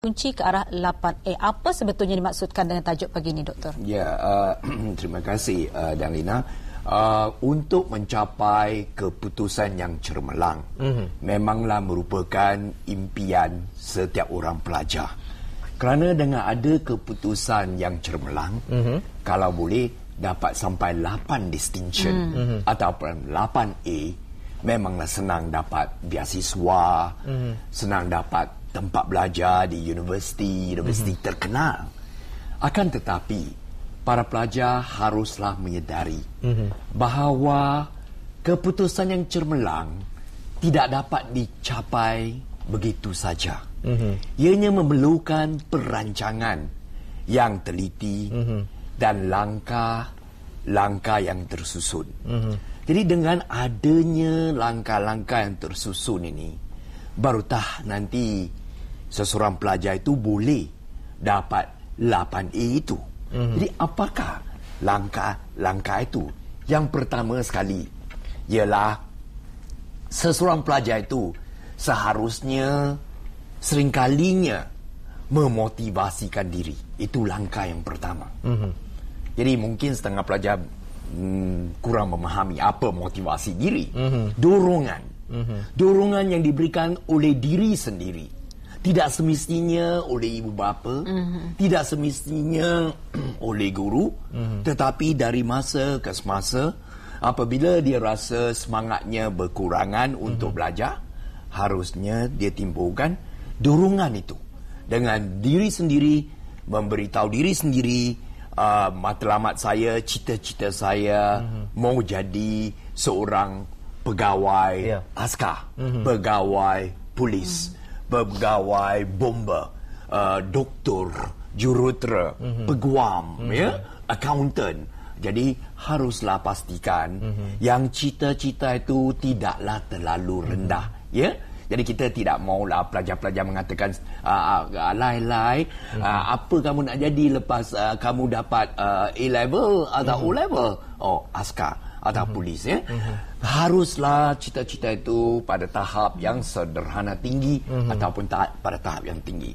kunci ke arah 8A. Apa sebetulnya dimaksudkan dengan tajuk pagi ini, Doktor? Ya, terima kasih dan Lina. Untuk mencapai keputusan yang cermelang memanglah merupakan impian setiap orang pelajar. Kerana dengan ada keputusan yang cermelang, kalau boleh dapat sampai 8 distinction ataupun 8A, memanglah senang dapat beasiswa, senang dapat tempat belajar di universiti terkenal. Akan tetapi para pelajar haruslah menyedari bahawa keputusan yang cermelang tidak dapat dicapai begitu saja. Ianya memerlukan perancangan yang teliti dan langkah-langkah yang tersusun. Jadi dengan adanya langkah-langkah yang tersusun ini, barutah nanti seseorang pelajar itu boleh dapat 8A itu. Jadi apakah langkah-langkah itu? Yang pertama sekali ialah seseorang pelajar itu seharusnya seringkalinya memotivasikan diri. Itu langkah yang pertama. Jadi mungkin setengah pelajar kurang memahami apa motivasi diri. Dorongan yang diberikan oleh diri sendiri. Tidak semestinya oleh ibu bapa, tidak semestinya oleh guru, tetapi dari masa ke semasa, apabila dia rasa semangatnya berkurangan untuk belajar, harusnya dia timbulkan dorongan itu. Dengan diri sendiri, memberitahu diri sendiri, matlamat saya, cita-cita saya, mau jadi seorang pegawai askar, pegawai polis, pegawai bomba, doktor, jurutera, peguam, accountant. Jadi haruslah pastikan yang cita-cita itu tidaklah terlalu rendah, Jadi kita tidak maulah pelajar-pelajar mengatakan alai-alai, apa kamu nak jadi lepas kamu dapat A-level atau O-level? Oh, askar atau polis, Haruslah cita-cita itu pada tahap yang sederhana tinggi ataupun pada tahap yang tinggi.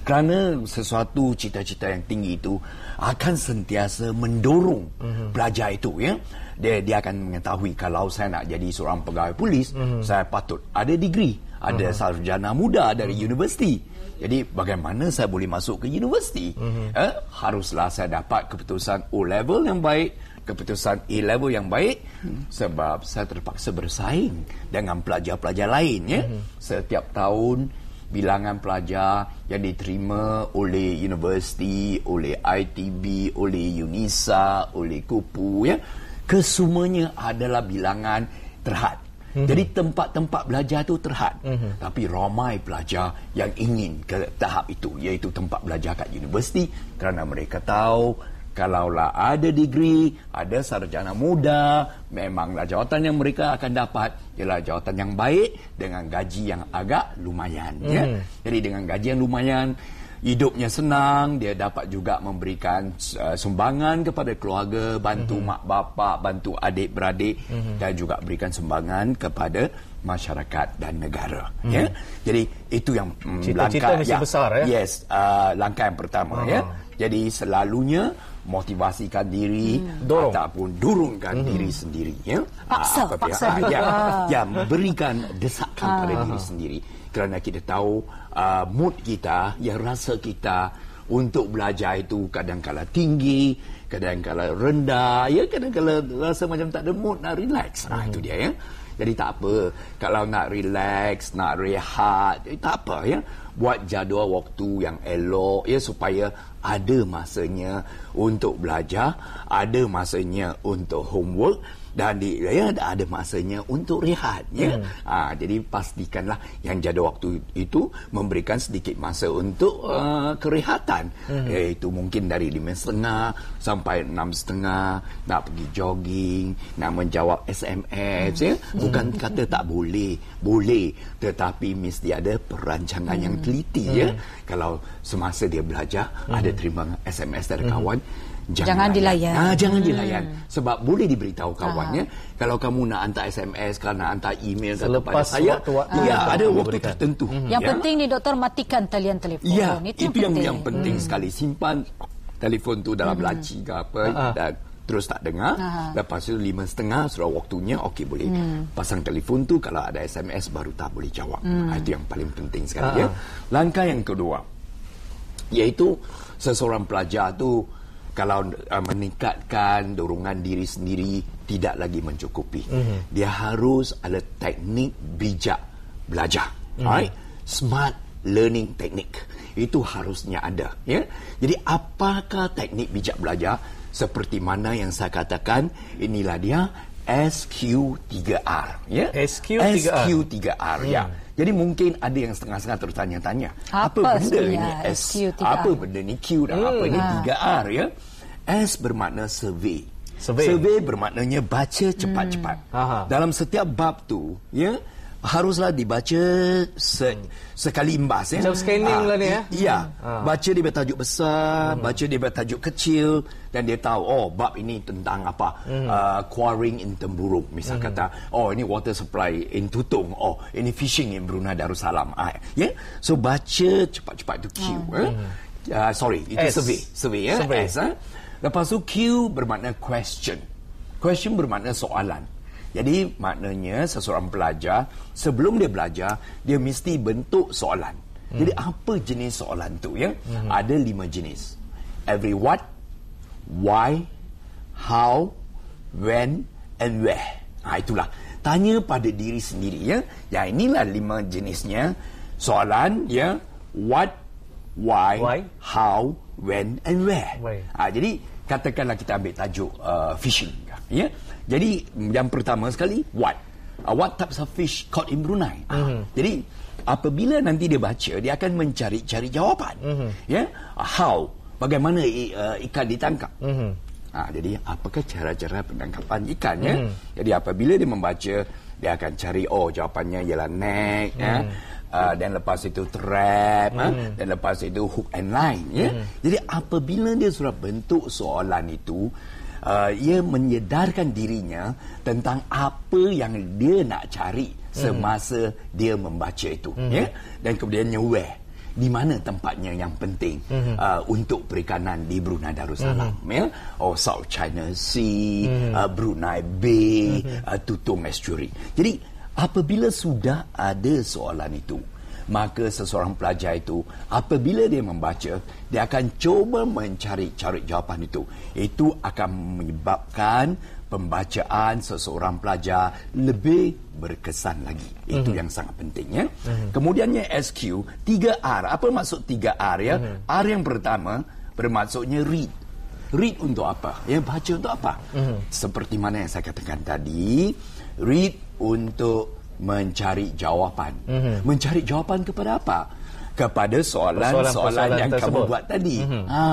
Kerana sesuatu cita-cita yang tinggi itu akan sentiasa mendorong pelajar itu, Dia akan mengetahui kalau saya nak jadi seorang pegawai polis, saya patut ada degree, ada sarjana muda dari universiti. Jadi bagaimana saya boleh masuk ke universiti? Haruslah saya dapat keputusan O-level yang baik, keputusan A-level yang baik, sebab saya terpaksa bersaing dengan pelajar-pelajar lain. Setiap tahun bilangan pelajar yang diterima oleh universiti, oleh ITB, oleh UNISA, oleh KUPU, kesemuanya adalah bilangan terhad. Jadi tempat-tempat belajar itu terhad. Tapi ramai pelajar yang ingin ke tahap itu, iaitu tempat belajar kat universiti, kerana mereka tahu kalaulah ada degree, ada sarjana muda, memanglah jawatan yang mereka akan dapat ialah jawatan yang baik dengan gaji yang agak lumayan. Jadi dengan gaji yang lumayan, hidupnya senang, dia dapat juga memberikan sumbangan kepada keluarga, bantu mak bapak, bantu adik-beradik, dan juga berikan sumbangan kepada masyarakat dan negara. Jadi itu yang cita-cita mesti besar, Yes, langkah yang pertama. Jadi selalunya motivasikan diri ataupun dorongkan diri sendiri, paksa berikan desakan pada diri sendiri, kerana kita tahu mood kita, rasa kita untuk belajar itu kadang-kala tinggi, kadang-kala rendah, kadang-kala rasa macam tak ada mood nak relax. Itu dia, Jadi tak apa, kalau nak relax, nak rehat, tak apa, buat jadual waktu yang elok, supaya ada masanya untuk belajar, ada masanya untuk homework, dan ada masanya untuk rehat. Jadi pastikanlah yang jadual waktu itu memberikan sedikit masa untuk kerehatan, iaitu mungkin dari 5.30 sampai 6.30, nak pergi jogging, nak menjawab SMS. Bukan kata tak boleh, tetapi mesti ada perancangan yang teliti. Kalau semasa dia belajar ada terima SMS dari kawan, Jangan dilayan. Jangan dilayan. Sebab boleh diberitahu kawannya, kalau kamu nak hantar SMS, kalau nak hantar email kepada saya, ada waktu tertentu. Yang penting ni doktor, matikan talian telefon. Ya, itu yang penting sekali. Simpan telefon tu dalam laci ke apa, dan terus tak dengar. Lepas tu 5:30 sudah waktunya, okey boleh pasang telefon tu. Kalau ada SMS baru tak boleh jawab. Itu yang paling penting sekali. Langkah yang kedua, iaitu seseorang pelajar tu kalau meningkatkan dorongan diri sendiri tidak lagi mencukupi. Dia harus ada teknik bijak belajar. Alright? Smart learning technique. Itu harusnya ada. Ya? Jadi apakah teknik bijak belajar? Seperti mana yang saya katakan, inilah dia SQ3R. Ya? SQ3R. Ya. Jadi mungkin ada yang setengah-setengah tertanya-tanya, apa benda ini S? Apa benda ni Q dan apa ni 3R? Ya? S bermakna survey. Survey bermaknanya baca cepat-cepat. Dalam setiap bab tu, ya, haruslah dibaca sekali imbas. Macam scanning lah ni ya. Ya. Baca dia bertajuk besar, baca dia bertajuk kecil, dan dia tahu bab ini tentang apa. Quarrying in Temburuk misal kata, ini water supply in Tutong, ini fishing in Brunei Darussalam. So baca cepat-cepat tu Q. Itu survey ya. S. Lepas tu Q bermakna question. Question bermakna soalan. Jadi maknanya seseorang pelajar, sebelum dia belajar, dia mesti bentuk soalan. Jadi apa jenis soalan tu ya? Ada 5 jenis. Every what, why, how, when and where. Itulah. Tanya pada diri sendiri ya. Ya, inilah 5 jenisnya. Soalan ya, what, why, how, when and where. Jadi katakanlah kita ambil tajuk fishing ya. Jadi yang pertama sekali, what types of fish caught in Brunei. Jadi apabila nanti dia baca, dia akan mencari-cari jawapan. Ya, how, bagaimana ikan ditangkap. Jadi apakah cara-cara penangkapan ikan ya. Jadi apabila dia membaca, dia akan cari jawapannya ialah net dan lepas itu trap dan lepas itu hook and line ya. Jadi apabila dia sudah bentuk soalan itu, ia menyedarkan dirinya tentang apa yang dia nak cari semasa dia membaca itu ya. Dan kemudiannya where, di mana tempatnya yang penting untuk perikanan di Brunei Darussalam ya. South China Sea, Brunei Bay, Tutong Estuary. Jadi apabila sudah ada soalan itu, maka seseorang pelajar itu apabila dia membaca, dia akan cuba mencari-cari jawapan itu. Itu akan menyebabkan pembacaan seseorang pelajar lebih berkesan lagi. Itu yang sangat penting ya. Kemudiannya SQ 3R. Apa maksud 3R ya? R yang pertama bermaksudnya read. Read untuk apa? Ya, baca untuk apa? Seperti mana yang saya katakan tadi, read untuk mencari jawapan. Mencari jawapan kepada apa? Kepada soalan-soalan yang kamu buat tadi.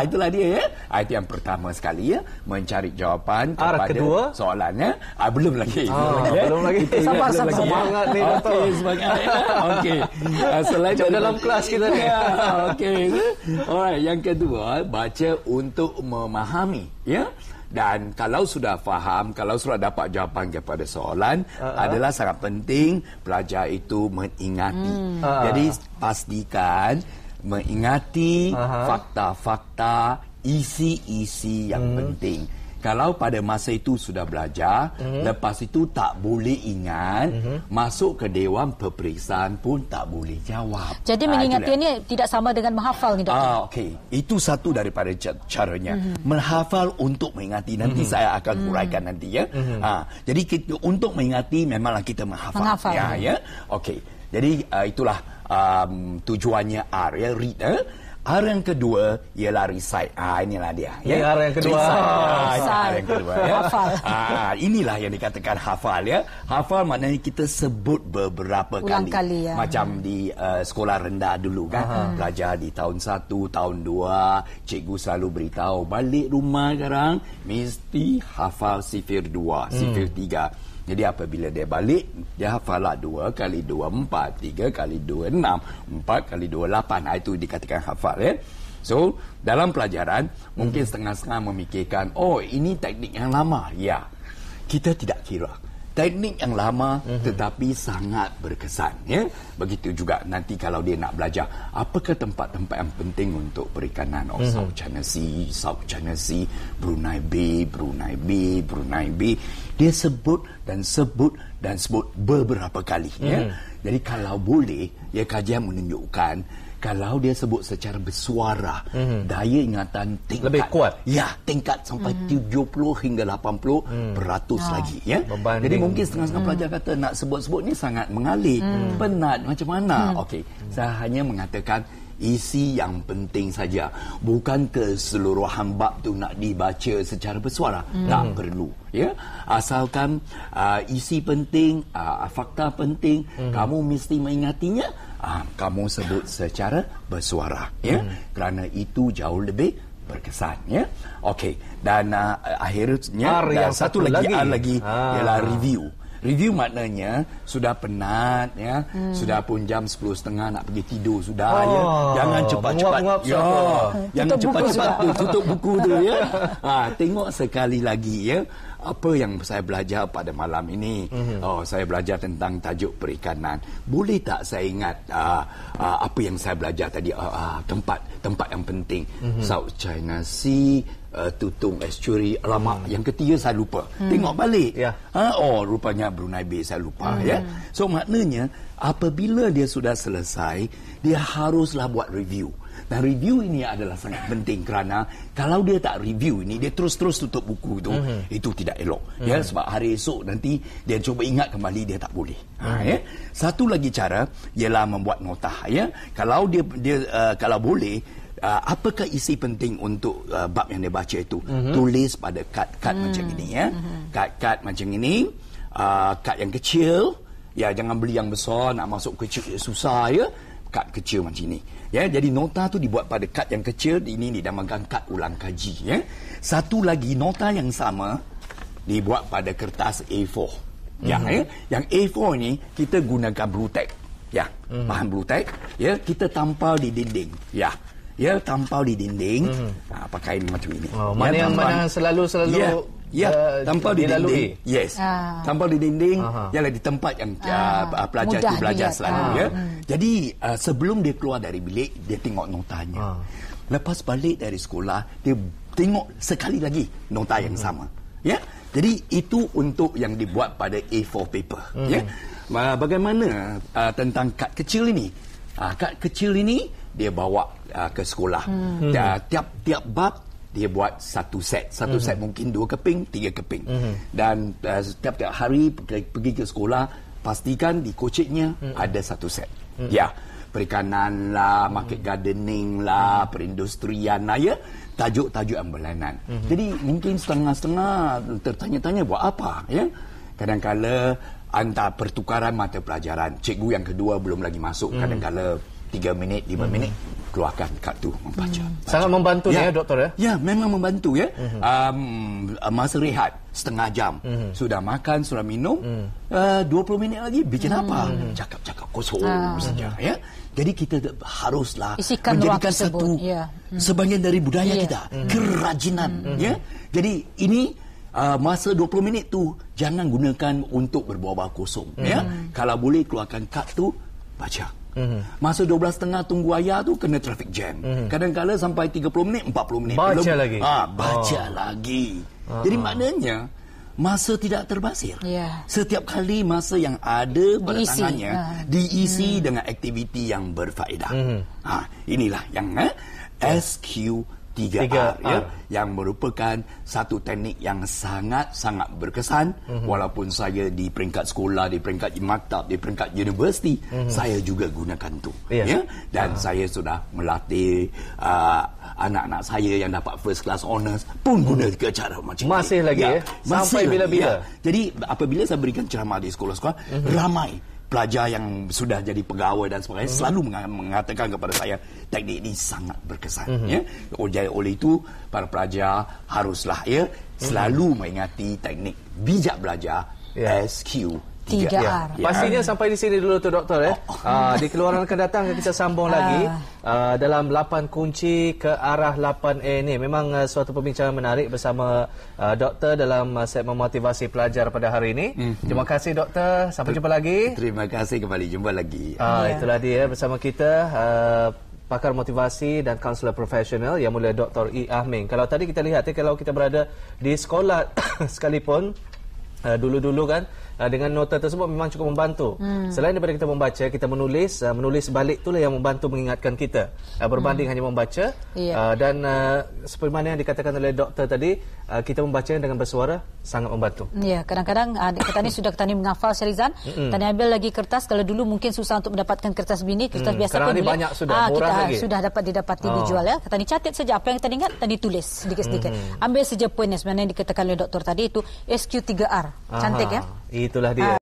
Itulah dia ya. Itu yang pertama sekali ya, mencari jawapan kepada soalannya. Belum lagi. Belum lagi. Sabar. Semangat ni doktor. Semangat. Okey. Selain dalam kelas kita ni. Okey. Alright, yang kedua, baca untuk memahami ya. Dan kalau sudah faham, kalau sudah dapat jawapan kepada soalan, adalah sangat penting pelajar itu mengingati. Jadi pastikan mengingati fakta-fakta, isi-isi yang penting. Kalau pada masa itu sudah belajar, lepas itu tak boleh ingat, masuk ke Dewan Peperiksaan pun tak boleh jawab. Jadi mengingati ini tidak sama dengan menghafal ni doktor. Okey, itu satu daripada caranya. Menghafal untuk mengingati, nanti saya akan huraikan nanti ya. Jadi untuk mengingati memanglah kita menghafal. Ya. Okey. Jadi itulah tujuannya R ya, read. R yang kedua ialah recite. Inilah dia. Ya, R yang kedua. R yang kedua. Ya. Hafal. Inilah yang dikatakan hafal ya. Hafal maknanya kita sebut beberapa kali. Macam di sekolah rendah dulu kan. Pelajar di tahun 1, tahun 2, cikgu selalu beritahu balik rumah sekarang mesti hafal sifir 2, sifir 3. Jadi apabila dia balik, dia hafal 2 kali 2 4, 3 kali 2 6, 4 kali 2 8. Itu dikatakan hafal ya. So, dalam pelajaran mungkin setengah-setengah memikirkan, oh ini teknik yang lama. Ya. Kita tidak kira. Teknik yang lama tetapi sangat berkesan ya. Begitu juga nanti kalau dia nak belajar apakah tempat-tempat yang penting untuk perikanan South China Sea, Brunei Bay, dia sebut beberapa kali ya. Jadi kalau boleh ya, kajian menunjukkan kalau dia sebut secara bersuara, daya ingatan tingkat lebih kuat. Ya, tingkat sampai 70 hingga 80% lagi ya. Berbanding. Jadi mungkin setengah-setengah pelajar kata nak sebut-sebut ni sangat mengalir, penat macam mana. Okey, saya hanya mengatakan isi yang penting saja. Bukan keseluruhan bab tu nak dibaca secara bersuara. Tak perlu ya. Asalkan isi penting, fakta penting, kamu mesti mengingatinya. Kamu sebut secara bersuara ya, kerana itu jauh lebih berkesan ya. Okey, dan akhirnya yang satu lagi ialah review. Review maknanya sudah penat ya, sudah pun jam 10.30 nak pergi tidur sudah ya. Jangan cepat-cepat. Ya, jangan cepat-cepat tutup buku tu ya. Tengok sekali lagi ya. Apa yang saya belajar pada malam ini? Saya belajar tentang tajuk perikanan. Boleh tak saya ingat apa yang saya belajar tadi? Tempat yang penting. South China Sea, Tutung Estuary. Alamak, yang ketiga saya lupa. Tengok balik. Rupanya Brunei Bay saya lupa ya. So maknanya apabila dia sudah selesai, dia haruslah buat review. Dan review ini adalah sangat penting kerana kalau dia tak review ini, dia terus-terus tutup buku itu, itu tidak elok. Ya, sebab hari esok nanti dia cuba ingat kembali, dia tak boleh. Ya. Satu lagi cara ialah membuat nota. Ya, kalau dia kalau boleh, apakah isi penting untuk bab yang dia baca itu? Tulis pada kad-kad macam ini ya. Kad-kad macam ini, kad yang kecil. Ya, jangan beli yang besar, nak masuk kecil susah ya. Kad kecil macam ini. Ya, jadi nota tu dibuat pada kad yang kecil, ini dinamakan kad ulang kaji ya. Satu lagi nota yang sama dibuat pada kertas A4. Ya, yang A4 ni kita gunakan blue tack. Ya, bahan blue tack ya, kita tampal di dinding. Ya. Ya, tampal di dinding. Pakai macam ini. Mana yang selalu tampal di dinding. Yes. Tampal di dinding ialah di tempat yang pelajar itu belajar selalu ya. Jadi sebelum dia keluar dari bilik, dia tengok notanya. Lepas balik dari sekolah, dia tengok sekali lagi nota yang sama. Ya. Jadi itu untuk yang dibuat pada A4 paper ya. Bagaimana tentang kad kecil ini? Kad kecil ini dia bawa ke sekolah. Tiap bab dia buat satu set. Satu set mungkin 2 keping, 3 keping. Dan setiap hari pergi ke sekolah, pastikan di koceknya ada satu set. Ya, perikanan lah, market gardening lah, perindustrian lah ya. Tajuk-tajuk yang berlainan. Jadi mungkin setengah-setengah tertanya-tanya buat apa ya. Kadang-kala antara pertukaran mata pelajaran, cikgu yang kedua belum lagi masuk, kadang-kala 3 minit, 5 minit keluarkan kad tu membaca. Sangat membantu ya doktor ya. Ya, memang membantu ya. Masa rehat setengah jam. Sudah makan, sudah minum, 20 minit lagi bikin apa? Cakap-cakap kosong saja ya. Jadi kita haruslah isikan menjadikan satu sebahagian dari budaya kita, kerajinan ya. Jadi ini masa 20 minit tu jangan gunakan untuk berbual-bual kosong ya. Kalau boleh keluarkan kad tu, baca. Masa 12.30 tunggu ayah tu kena traffic jam. Kadang-kadang sampai 30 minit, 40 minit. Baca lagi. Baca lagi. Jadi maknanya masa tidak terbasir. Setiap kali masa yang ada pada tangannya diisi dengan aktiviti yang berfaedah. Inilah yang SQ3R ya, yang merupakan satu teknik yang sangat-sangat berkesan. Walaupun saya di peringkat sekolah, di peringkat maktab, di peringkat universiti, saya juga gunakan tu ya. Dan saya sudah melatih anak-anak saya yang dapat first class honours pun guna ke cara macam masih ini. Lagi ya? Sampai bila-bila. Jadi apabila saya berikan ceramah di sekolah-sekolah, ramai pelajar yang sudah jadi pegawai dan sebagainya selalu mengatakan kepada saya teknik ini sangat berkesan ya. Oleh itu para pelajar haruslah ya selalu mengingati teknik bijak belajar SQ 3R. Pastinya sampai di sini dulu tu doktor di keluaran akan datang kita sambung lagi dalam 8 kunci ke arah 8A ni. Memang suatu perbincangan menarik bersama doktor dalam segmen motivasi pelajar pada hari ini. Terima kasih doktor, sampai jumpa lagi. Terima kasih, kembali jumpa lagi. Itulah dia bersama kita pakar motivasi dan kaunselor profesional yang mulia Dr. E. Ah Meng. Kalau tadi kita lihat kalau kita berada di sekolah sekalipun dulu-dulu kan dengan nota tersebut memang cukup membantu. Selain daripada kita membaca, kita menulis balik itulah yang membantu mengingatkan kita berbanding hanya membaca. Dan seperti mana yang dikatakan oleh doktor tadi, kita membaca dengan bersuara sangat membantu. Ya, kadang-kadang petani sudah menghafal Syarizan, petani ambil lagi kertas. Kalau dulu mungkin susah untuk mendapatkan kertas begini, kertas biasa pun banyak sudah murah lagi. Sudah dapat didapati dijual ya. Petani catat saja apa yang tadi ingat, tadi tulis sedikit-sedikit. Ambil saja poin sebenarnya yang dikatakan oleh doktor tadi itu SQ3R. Cantik ya. Itulah dia.